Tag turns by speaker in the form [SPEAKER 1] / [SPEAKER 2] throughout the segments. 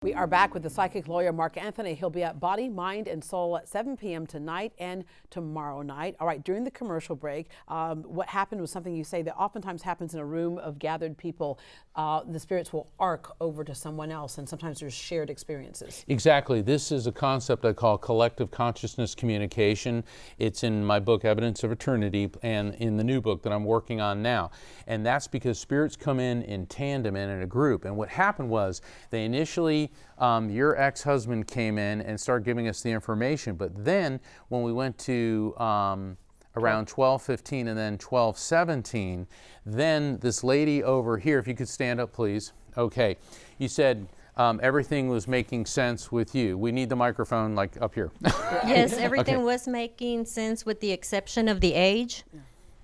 [SPEAKER 1] We are back with the psychic lawyer, Mark Anthony. He'll be at Body, Mind, and Soul at 7 p.m. tonight and tomorrow night. All right, during the commercial break, what happened was something you say that oftentimes happens in a room of gathered people. The spirits will arc over to someone else, and sometimes there's shared experiences.
[SPEAKER 2] Exactly. This is a concept I call collective consciousness communication. It's in my book, Evidence of Eternity, and in the new book that I'm working on now. And that's because spirits come in tandem and in a group. And what happened was they initially your ex-husband came in and started giving us the information, but then when we went to around 12:15 and then 12:17, then this lady over here, if you could stand up please. Okay, you said everything was making sense with you. We need the microphone like up here.
[SPEAKER 3] Yes, everything
[SPEAKER 2] Okay.
[SPEAKER 3] was making sense with the exception of the age.
[SPEAKER 1] Yeah.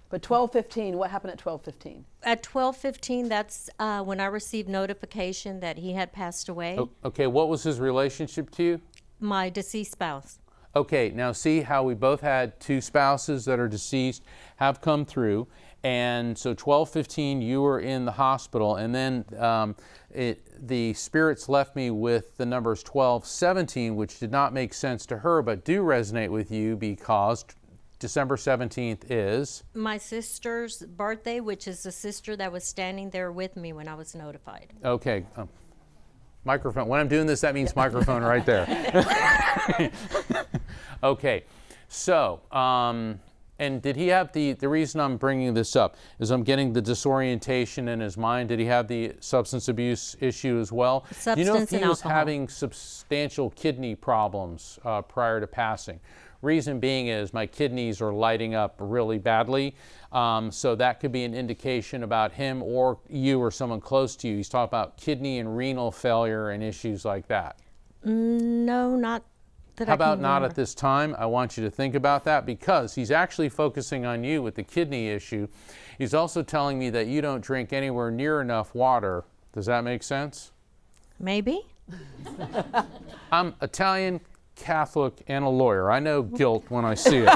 [SPEAKER 1] But 12:15, what happened at 12:15?
[SPEAKER 3] At 12:15, that's when I received notification that he had passed away.
[SPEAKER 2] Oh, okay, what was his relationship to you?
[SPEAKER 3] My deceased spouse.
[SPEAKER 2] Okay, now see how we both had two spouses that are deceased have come through, and so 12:15 you were in the hospital, and then the spirits left me with the numbers 12:17, which did not make sense to her, but do resonate with you because December 17th is?
[SPEAKER 3] My sister's birthday, which is the sister that was standing there with me when I was notified.
[SPEAKER 2] Okay. Microphone. When I'm doing this, that means microphone right there. Okay. So, and did he have the reason I'm bringing this up is I'm getting the disorientation in his mind. Did he have the substance abuse issue as well?
[SPEAKER 3] Substance
[SPEAKER 2] Do you know if he
[SPEAKER 3] and
[SPEAKER 2] was
[SPEAKER 3] alcohol.
[SPEAKER 2] having substantial kidney problems prior to passing? Reason being is my kidneys are lighting up really badly, so that could be an indication about him or you or someone close to you. He's talking about kidney and renal failure and issues like that.
[SPEAKER 3] No, not that
[SPEAKER 2] How
[SPEAKER 3] I can
[SPEAKER 2] about not
[SPEAKER 3] remember.
[SPEAKER 2] at this time? I want you to think about that because he's actually focusing on you with the kidney issue. He's also telling me that you don't drink anywhere near enough water. Does that make sense?
[SPEAKER 3] Maybe.
[SPEAKER 2] I'm Italian, Catholic, and a lawyer. I know guilt when I see it.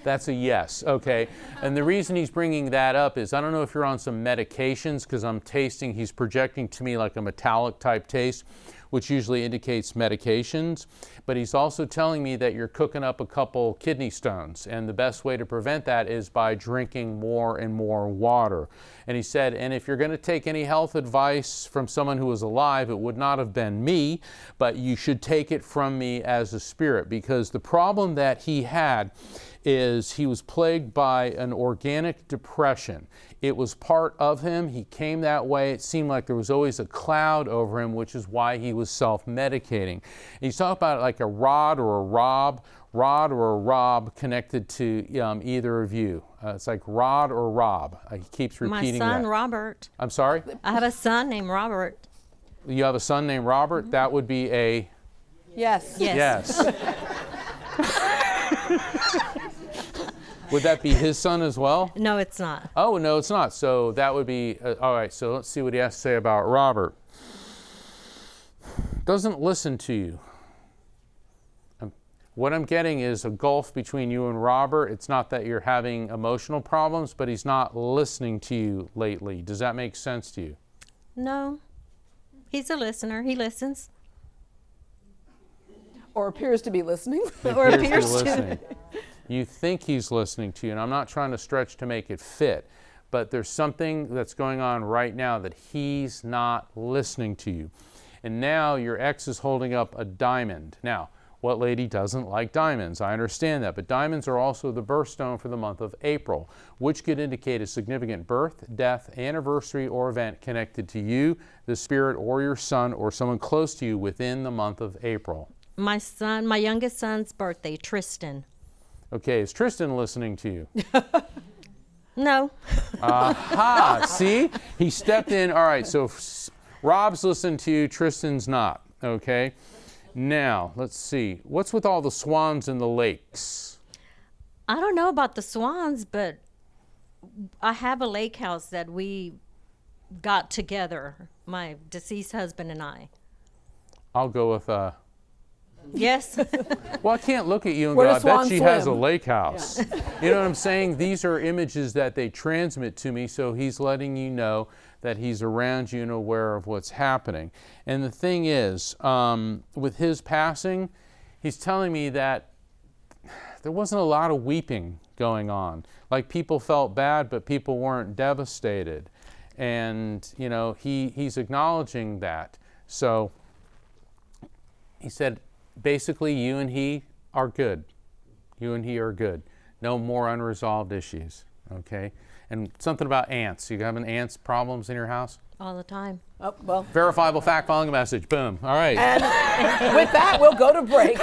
[SPEAKER 2] That's a yes, okay. And the reason he's bringing that up is I don't know if you're on some medications because I'm tasting, he's projecting to me like a metallic type taste, which usually indicates medications. But he's also telling me that you're cooking up a couple kidney stones. And the best way to prevent that is by drinking more and more water. And he said, and if you're going to take any health advice from someone who was alive, it would not have been me, but you should take it from me as a spirit. Because the problem that he had is he was plagued by an organic depression. It was part of him. He came that way. It seemed like there was always a cloud over him, which is why he was self-medicating. And he's talking about it like a rod or a rob connected to either of you. It's like Rod or Rob. He keeps repeating that.
[SPEAKER 3] My son, Robert.
[SPEAKER 2] I'm sorry?
[SPEAKER 3] I have a son named Robert.
[SPEAKER 2] You have a son named Robert?
[SPEAKER 3] Mm-hmm.
[SPEAKER 2] That would be a...
[SPEAKER 1] Yes.
[SPEAKER 3] Yes.
[SPEAKER 2] Would that be his son as well?
[SPEAKER 3] No, it's not.
[SPEAKER 2] Oh, no, it's not. So that would be, all right, so let's see what he has to say about Robert. Doesn't listen to you. What I'm getting is a gulf between you and Robert. It's not that you're having emotional problems, but he's not listening to you lately. Does that make sense to you?
[SPEAKER 3] No. He's a listener. He listens.
[SPEAKER 1] Or appears to be listening.
[SPEAKER 3] Or appears to.
[SPEAKER 2] Listening. You think he's listening to you, and I'm not trying to stretch to make it fit, but there's something that's going on right now that he's not listening to you. And now your ex is holding up a diamond. Now, what lady doesn't like diamonds? I understand that, but diamonds are also the birthstone for the month of April, which could indicate a significant birth, death, anniversary, or event connected to you, the spirit, or your son, or someone close to you within the month of April.
[SPEAKER 3] My son, my youngest son's birthday, Tristan.
[SPEAKER 2] Okay, is Tristan listening to you?
[SPEAKER 3] No.
[SPEAKER 2] Aha, see? He stepped in. All right, so Rob's listening to you, Tristan's not, okay? Now, let's see. What's with all the swans in the lakes?
[SPEAKER 3] I don't know about the swans, but I have a lake house that we got together, my deceased husband and I.
[SPEAKER 2] I'll go with
[SPEAKER 3] Yes.
[SPEAKER 2] Well, I can't look at you and
[SPEAKER 1] Where
[SPEAKER 2] go, I
[SPEAKER 1] does
[SPEAKER 2] bet
[SPEAKER 1] Swan
[SPEAKER 2] she has a
[SPEAKER 1] swim?
[SPEAKER 2] lake house. You know what I'm saying? These are images that they transmit to me, so he's letting you know that he's around you and aware of what's happening. And the thing is, with his passing, he's telling me that there wasn't a lot of weeping going on. Like, people felt bad, but people weren't devastated. And, you know, he's acknowledging that. So he said, basically, you and he are good. You and he are good. No more unresolved issues, okay? And something about ants. You having ants problems in your house?
[SPEAKER 3] All the time.
[SPEAKER 1] Oh, well.
[SPEAKER 2] Verifiable fact following a message. Boom. All right.
[SPEAKER 1] And with that, we'll go to break.